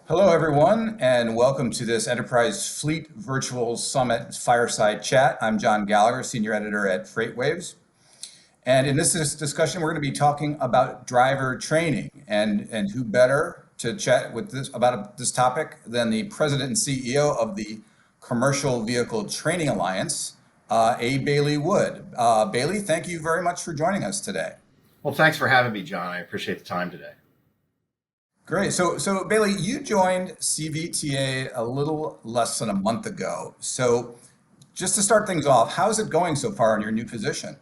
Hello, everyone, and welcome to this Enterprise Fleet Virtual Summit Fireside Chat. I'm John Gallagher, Senior Editor at FreightWaves. And in this discussion, we're going to be talking about driver training. And who better to chat with this about this topic than the President and CEO of the Commercial Vehicle Training Alliance, A. Bailey Wood. Bailey, thank you very much for joining us today. Well, thanks for having me, John. I appreciate the time today. Great. So Bailey, you joined CVTA a little less than a month ago. So just to start things off, how's it going so far in your new position?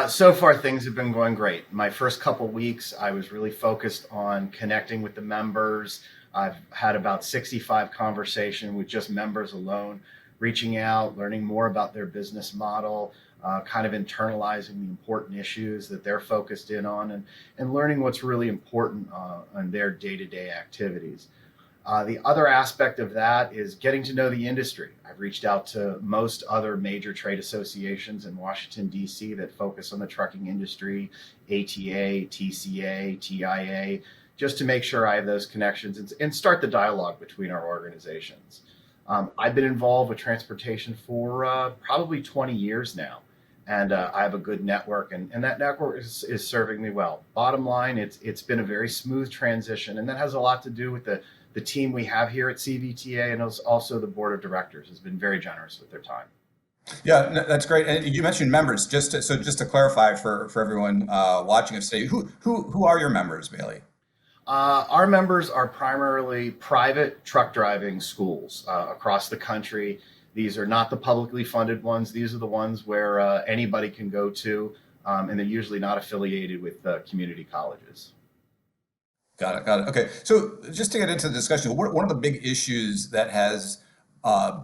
So far, things have been going great. My first couple weeks, I was really focused on connecting with the members. I've had about 65 conversations with just members alone, reaching out, learning more about their business model, kind of internalizing the important issues that they're focused in on, and learning what's really important on their day-to-day activities. The other aspect of that is getting to know the industry. I've reached out to most other major trade associations in Washington, D.C. that focus on the trucking industry, ATA, TCA, TIA, just to make sure I have those connections and start the dialogue between our organizations. I've been involved with transportation for probably 20 years now, and I have a good network, and that network is serving me well. Bottom line, it's been a very smooth transition, and that has a lot to do with the team we have here at CVTA, and also the board of directors has been very generous with their time. Yeah, that's great. And you mentioned members. Just to clarify for everyone watching us today, who are your members, Bailey? Our members are primarily private truck driving schools across the country. These are not the publicly funded ones. These are the ones where anybody can go to, and they're usually not affiliated with community colleges. Got it. Okay, so just to get into the discussion, one of the big issues that has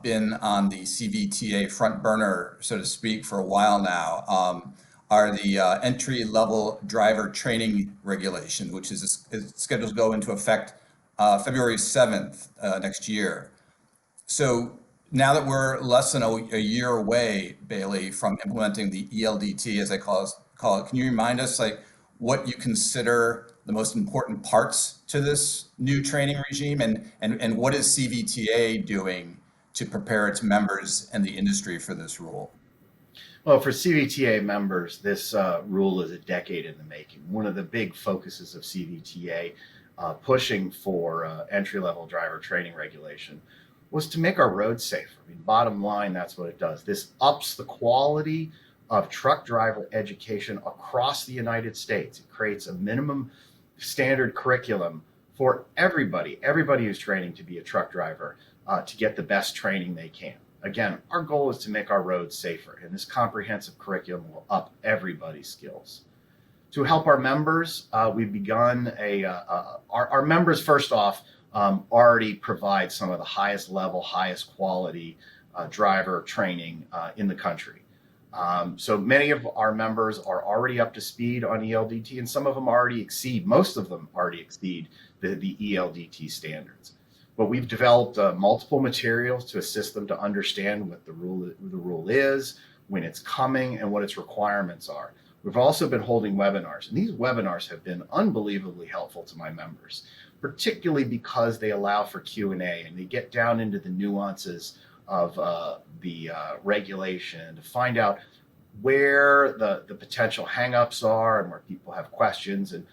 been on the CVTA front burner, so to speak, for a while now, are the entry-level driver training regulation, which is scheduled to go into effect February 7th next year. So now that we're less than a year away, Bailey, from implementing the ELDT, as I call it, can you remind us what you consider the most important parts to this new training regime, and what is CVTA doing to prepare its members and the industry for this rule? Well, for CVTA members, this rule is a decade in the making. One of the big focuses of CVTA pushing for entry-level driver training regulation was to make our roads safer. I mean, bottom line, that's what it does. This ups the quality of truck driver education across the United States. It creates a minimum standard curriculum for everybody who's training to be a truck driver to get the best training they can. Again, our goal is to make our roads safer, and this comprehensive curriculum will up everybody's skills. To help our members, we've begun our members, first off, already provide some of the highest level, highest quality driver training in the country. So many of our members are already up to speed on ELDT, and some of them most of them already exceed the ELDT standards. But we've developed multiple materials to assist them to understand what the rule is, when it's coming, and what its requirements are. We've also been holding webinars, and these webinars have been unbelievably helpful to my members, particularly because they allow for Q&A, and they get down into the nuances of the regulation to find out where the potential hangups are and where people have questions. And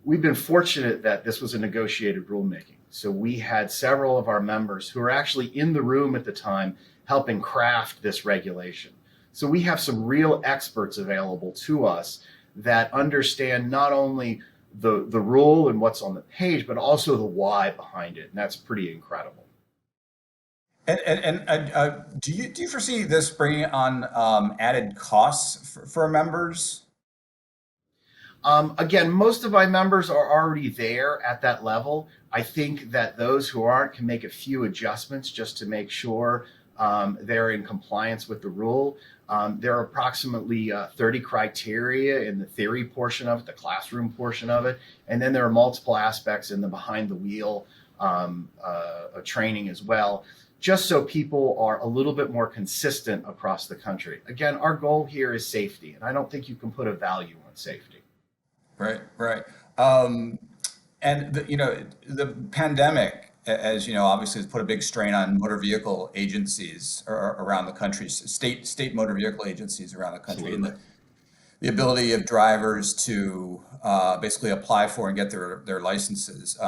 we've been fortunate that this was a negotiated rulemaking. So we had several of our members who were actually in the room at the time helping craft this regulation. So we have some real experts available to us that understand not only the rule and what's on the page, but also the why behind it. And that's pretty incredible. And do you foresee this bringing on added costs for members? Again, most of my members are already there at that level. I think that those who aren't can make a few adjustments just to make sure they're in compliance with the rule. There are approximately 30 criteria in the theory portion of it, the classroom portion of it, and then there are multiple aspects in the behind the wheel training as well, just so people are a little bit more consistent across the country. Again, our goal here is safety, and I don't think you can put a value on safety. Right. And the pandemic as you know, obviously has put a big strain on motor vehicle agencies around the country, state motor vehicle agencies around the country, and Absolutely. the ability of drivers to basically apply for and get their licenses.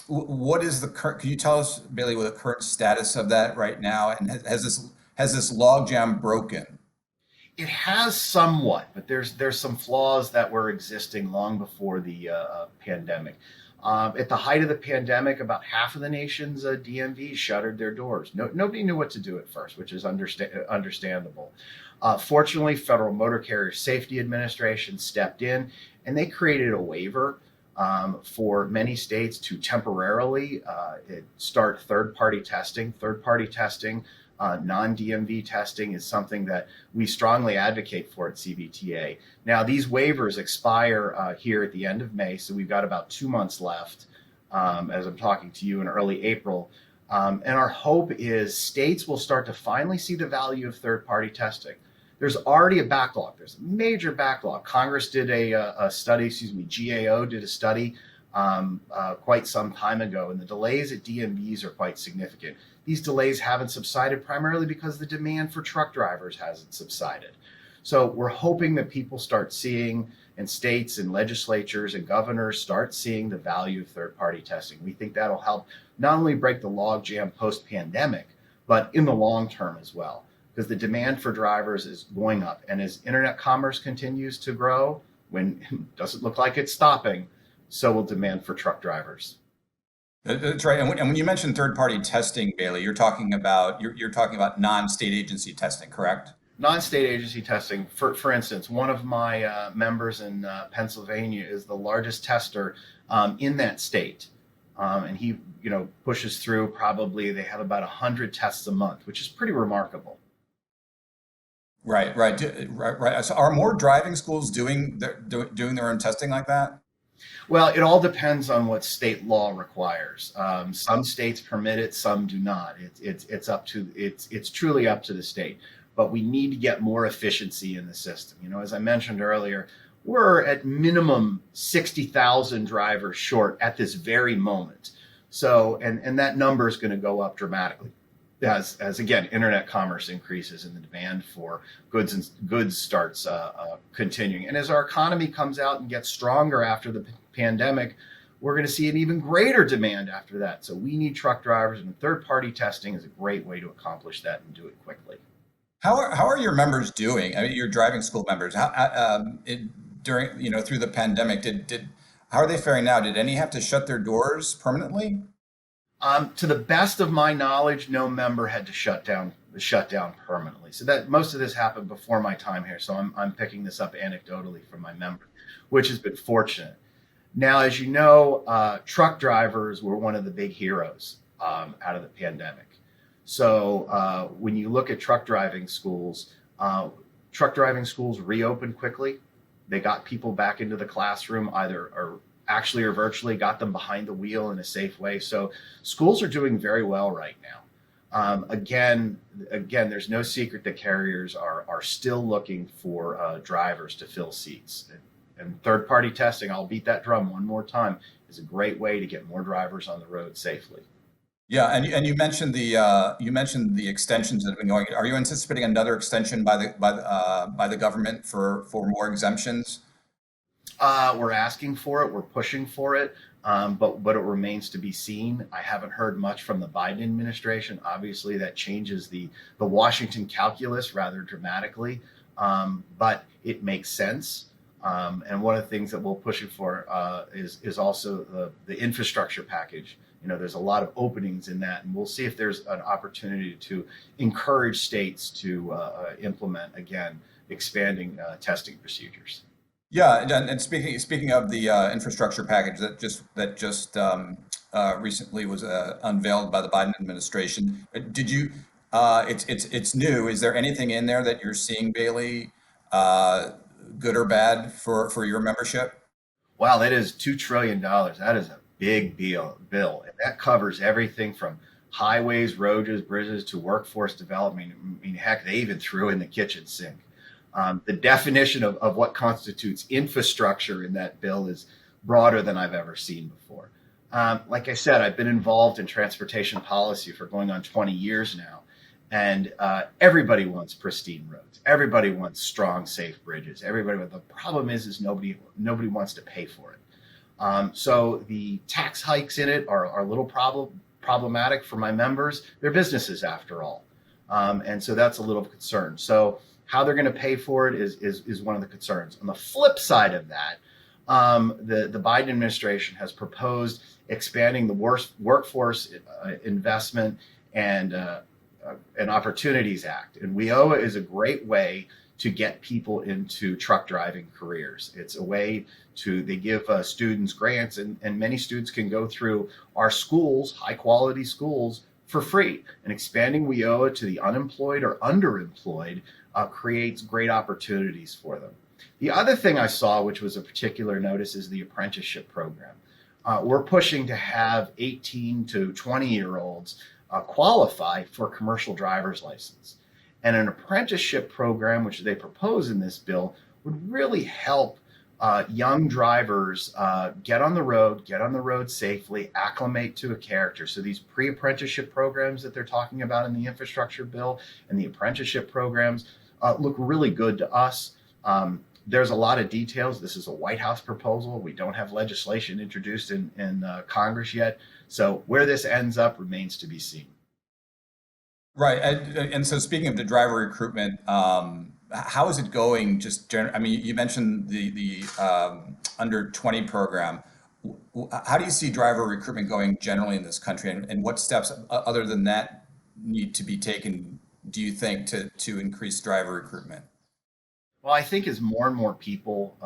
What is the current? Can you tell us, Bailey, what the current status of that right now? And has this logjam broken? It has somewhat, but there's some flaws that were existing long before the pandemic. At the height of the pandemic, about half of the nation's DMVs shuttered their doors. Nobody knew what to do at first, which is understandable. Fortunately, Federal Motor Carrier Safety Administration stepped in, and they created a waiver for many states to temporarily start third-party testing. Third-party testing, non-DMV testing is something that we strongly advocate for at CVTA. Now, these waivers expire here at the end of May, so we've got about 2 months left as I'm talking to you in early April. And our hope is states will start to finally see the value of third-party testing. There's already a backlog. There's a major backlog. Congress did a study, GAO did a study quite some time ago, and the delays at DMVs are quite significant. These delays haven't subsided primarily because the demand for truck drivers hasn't subsided. So we're hoping that people start seeing, and states and legislatures and governors start seeing the value of third-party testing. We think that'll help not only break the logjam post-pandemic, but in the long term as well, because the demand for drivers is going up. And as internet commerce continues to grow, when it doesn't look like it's stopping, so will demand for truck drivers. That's right. And when you mention third-party testing, Bailey, you're talking about non-state agency testing, correct? Non-state agency testing, for instance, one of my members in Pennsylvania is the largest tester in that state. And he, pushes through probably, they have about 100 tests a month, which is pretty remarkable. Right, right, right, right. So are more driving schools doing their own testing like that? Well, it all depends on what state law requires. Some states permit it, some do not. It's truly up to the state. But we need to get more efficiency in the system. As I mentioned earlier, we're at minimum 60,000 drivers short at this very moment. So, and that number is going to go up dramatically as again, internet commerce increases and the demand for goods starts continuing. And as our economy comes out and gets stronger after the pandemic, we're going to see an even greater demand after that. So we need truck drivers, and third-party testing is a great way to accomplish that and do it quickly. How are your members doing? I mean, your driving school members. During through the pandemic, did how are they faring now? Did any have to shut their doors permanently? To the best of my knowledge, no member had to shut down permanently. So that most of this happened before my time here. So I'm picking this up anecdotally from my member, which has been fortunate. Now, as you know, truck drivers were one of the big heroes out of the pandemic. So when you look at truck driving schools reopened quickly. They got people back into the classroom, either or actually or virtually, got them behind the wheel in a safe way. So schools are doing very well right now. Again, there's no secret that carriers are still looking for drivers to fill seats. And third-party testing, I'll beat that drum one more time, is a great way to get more drivers on the road safely. Yeah, and you mentioned the extensions that have been going. Are you anticipating another extension by the government for more exemptions? We're asking for it. We're pushing for it. But it remains to be seen. I haven't heard much from the Biden administration. Obviously, that changes the Washington calculus rather dramatically. But it makes sense. And one of the things that we're pushing for is also the infrastructure package. There's a lot of openings in that, and we'll see if there's an opportunity to encourage states to implement, again, expanding testing procedures. Yeah, and speaking of the infrastructure package that just recently was unveiled by the Biden administration, did you? It's new. Is there anything in there that you're seeing, Bailey, good or bad for your membership? Wow, that is $2 trillion. That is a big bill. And that covers everything from highways, roads, bridges to workforce development. I mean, heck, they even threw in the kitchen sink. The definition of what constitutes infrastructure in that bill is broader than I've ever seen before. Like I said, I've been involved in transportation policy for going on 20 years now. And everybody wants pristine roads. Everybody wants strong, safe bridges. Everybody. The problem is nobody wants to pay for it. So the tax hikes in it are a little problematic for my members. They're businesses after all, and so that's a little concern. So how they're going to pay for it is one of the concerns. On the flip side of that, the Biden administration has proposed expanding the workforce investment and Opportunities Act. And WIOA is a great way to get people into truck driving careers. It's a way they give students grants, and many students can go through our schools, high quality schools, for free. And expanding WIOA to the unemployed or underemployed creates great opportunities for them. The other thing I saw, which was a particular notice, is the apprenticeship program. We're pushing to have 18 to 20-year-olds qualify for a commercial driver's license. And an apprenticeship program, which they propose in this bill, would really help young drivers get on the road safely, acclimate to a character. So these pre-apprenticeship programs that they're talking about in the infrastructure bill and the apprenticeship programs look really good to us. There's a lot of details. This is a White House proposal. We don't have legislation introduced in Congress yet. So where this ends up remains to be seen. Right. And so speaking of the driver recruitment, how is it going? I mean, you mentioned the under 20 program. How do you see driver recruitment going generally in this country, and what steps other than that need to be taken, do you think, to increase driver recruitment? Well, I think as more and more people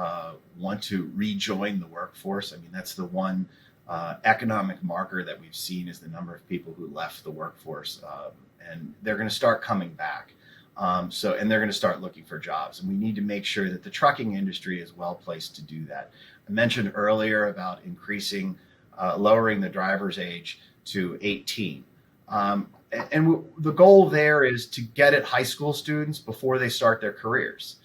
want to rejoin the workforce, I mean, that's the one economic marker that we've seen is the number of people who left the workforce, and they're going to start coming back. And they're going to start looking for jobs, and we need to make sure that the trucking industry is well placed to do that. I mentioned earlier about lowering the driver's age to 18. The goal there is to get at high school students before they start their careers.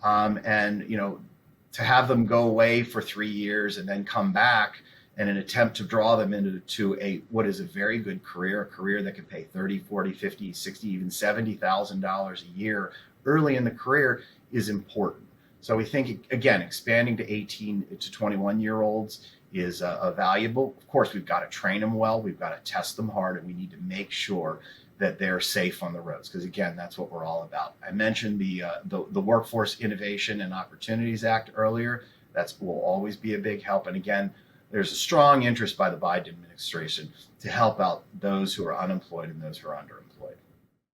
To have them go away for 3 years and then come back in an attempt to draw them into what is a very good career, a career that can pay 30, 40, 50, 60, even $70,000 a year early in the career is important. So we think, again, expanding to 18 to 21-year-olds is valuable. Of course, we've got to train them well. We've got to test them hard, and we need to make sure that they're safe on the roads. Because again, that's what we're all about. I mentioned the Workforce Innovation and Opportunities Act earlier. That will always be a big help. And again, there's a strong interest by the Biden administration to help out those who are unemployed and those who are underemployed.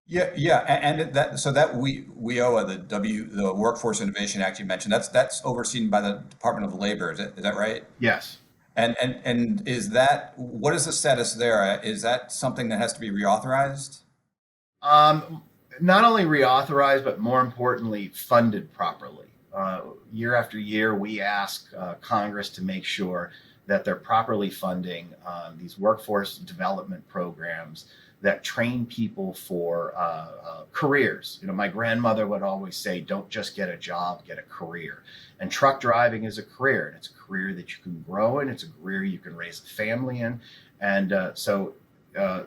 Yeah, and WIOA, the Workforce Innovation Act you mentioned, that's overseen by the Department of Labor. Is that right? Yes. And what is the status there? Is that something that has to be reauthorized? Not only reauthorized, but more importantly, funded properly. Year after year, we ask Congress to make sure that they're properly funding these workforce development programs that train people for careers. My grandmother would always say, don't just get a job, get a career. And truck driving is a career, and it's a career that you can grow in. It's a career you can raise a family in. And so the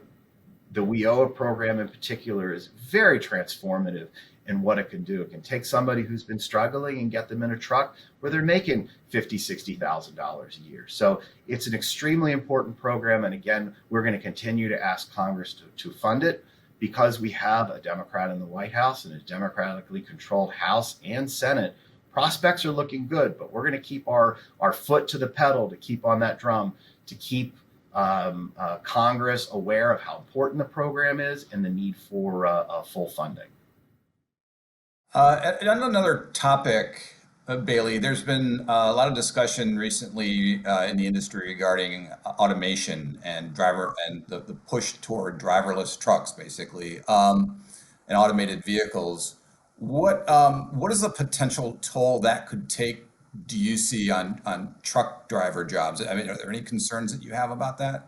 WIOA program in particular is very transformative in what it can do. It can take somebody who's been struggling and get them in a truck where they're making $50,000, $60,000 a year. So it's an extremely important program. And again, we're going to continue to ask Congress to fund it because we have a Democrat in the White House and a democratically controlled House and Senate. Prospects are looking good, but we're going to keep our foot to the pedal, to keep on that drum, to keep Congress aware of how important the program is and the need for full funding. And on another topic, Bailey, there's been a lot of discussion recently in the industry regarding automation and the push toward driverless trucks, basically, and automated vehicles. What is the potential toll that could take, do you see, on truck driver jobs? I mean, are there any concerns that you have about that?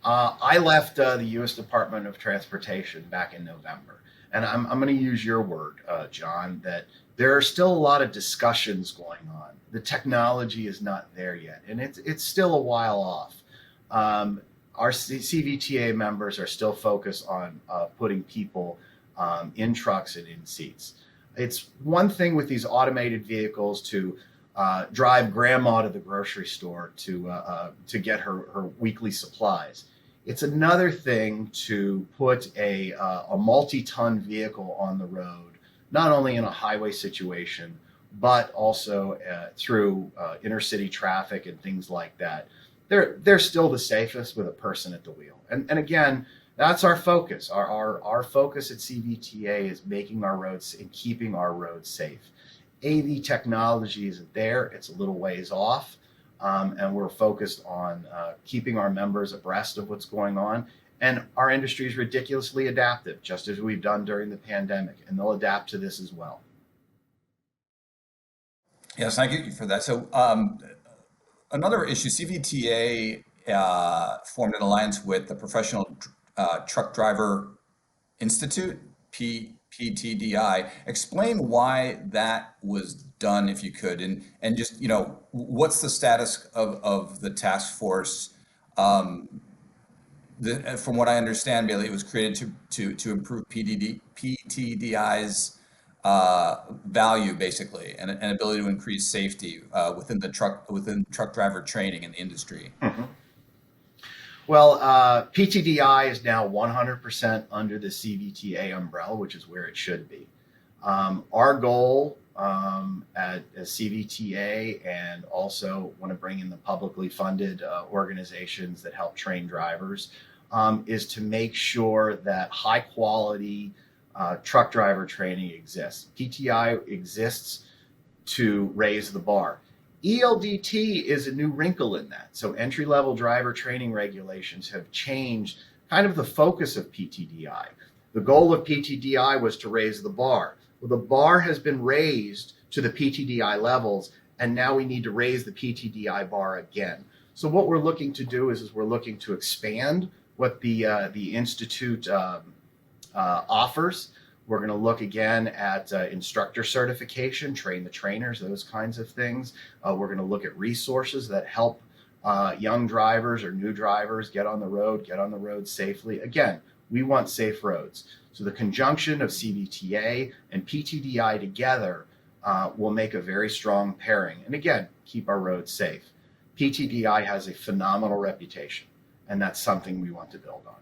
I left the U.S. Department of Transportation back in November. And I'm going to use your word, John, that there are still a lot of discussions going on. The technology is not there yet, and it's still a while off. Our CVTA members are still focused on putting people in trucks and in seats. It's one thing with these automated vehicles to drive grandma to the grocery store to get her weekly supplies. It's another thing to put a multi-ton vehicle on the road, not only in a highway situation, but also through intercity traffic and things like that. They're still the safest with a person at the wheel. And again, that's our focus. Our focus at CVTA is making our roads and keeping our roads safe. AV technology isn't there. It's a little ways off. And we're focused on keeping our members abreast of what's going on. And our industry is ridiculously adaptive, just as we've done during the pandemic, and they'll adapt to this as well. Yes, thank you for that. So another issue, CVTA formed an alliance with the Professional Truck Driver Institute, PPTI. Explain why that was done, if you could, and just, what's the status of the task force? From what I understand, Bailey, it was created to improve PTDI's value, basically, and ability to increase safety within truck driver training in the industry. Mm-hmm. Well, PTDI is now 100% under the CVTA umbrella, which is where it should be. Our goal at CVTA, and also want to bring in the publicly funded organizations that help train drivers, is to make sure that high quality truck driver training exists. PTI exists to raise the bar. ELDT is a new wrinkle in that. So entry-level driver training regulations have changed kind of the focus of PTDI. The goal of PTDI was to raise the bar. Well, the bar has been raised to the PTDI levels, and now we need to raise the PTDI bar again. So what we're looking to do is we're looking to expand what the Institute offers. We're going to look again at instructor certification, train the trainers, those kinds of things. We're going to look at resources that help young drivers or new drivers get on the road safely. Again, we want safe roads. So the conjunction of CVTA and PTDI together will make a very strong pairing. And again, keep our roads safe. PTDI has a phenomenal reputation, and that's something we want to build on.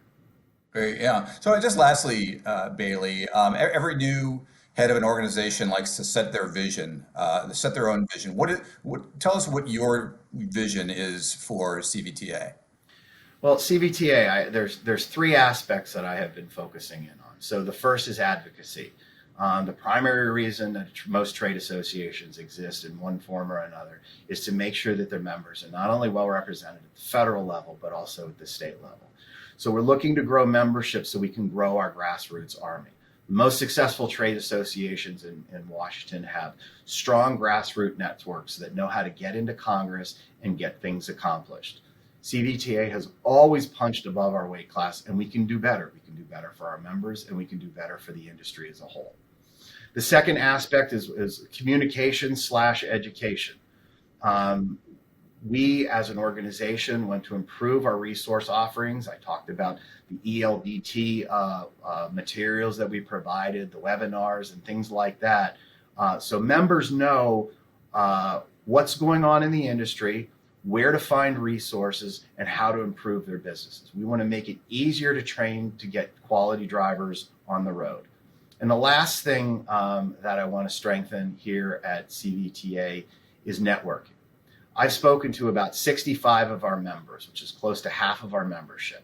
Great, yeah. So just lastly, Bailey, every new head of an organization likes to set their vision, set their own vision. Tell us what your vision is for CVTA. Well, CVTA, there's three aspects that I have been focusing in on. So the first is advocacy. The primary reason that most trade associations exist in one form or another is to make sure that their members are not only well represented at the federal level, but also at the state level. So we're looking to grow membership so we can grow our grassroots army. The most successful trade associations in Washington have strong grassroots networks that know how to get into Congress and get things accomplished. CVTA has always punched above our weight class, and we can do better. We can do better for our members, and we can do better for the industry as a whole. The second aspect is communication/education. We as an organization want to improve our resource offerings. I talked about the ELDT materials that we provided, the webinars and things like that. So members know what's going on in the industry, where to find resources, and how to improve their businesses. We want to make it easier to train to get quality drivers on the road. And the last thing that I want to strengthen here at CVTA is networking. I've spoken to about 65 of our members, which is close to half of our membership.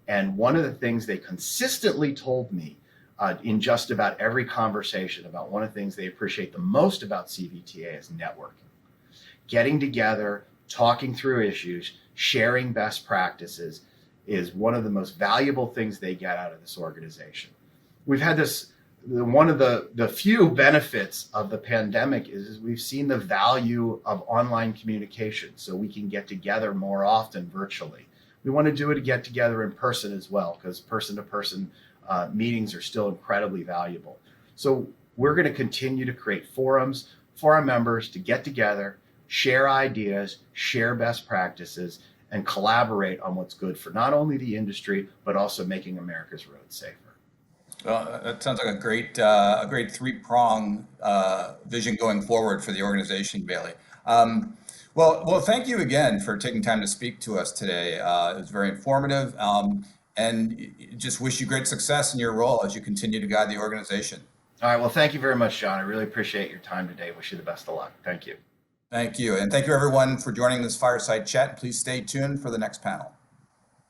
And one of the things they consistently told me in just about every conversation about one of the things they appreciate the most about CVTA is networking. Getting together, talking through issues, sharing best practices is one of the most valuable things they get out of this organization. We've had this. One of the few benefits of the pandemic is we've seen the value of online communication, so we can get together more often virtually. We want to get together in person as well, because person-to-person meetings are still incredibly valuable. So we're going to continue to create forums for our members to get together, share ideas, share best practices, and collaborate on what's good for not only the industry, but also making America's roads safer. Well, that sounds like a great three-prong vision going forward for the organization, Bailey. Well, thank you again for taking time to speak to us today. It was very informative, and just wish you great success in your role as you continue to guide the organization. All right. Well, thank you very much, John. I really appreciate your time today. Wish you the best of luck. Thank you. Thank you, and thank you everyone for joining this Fireside Chat. Please stay tuned for the next panel.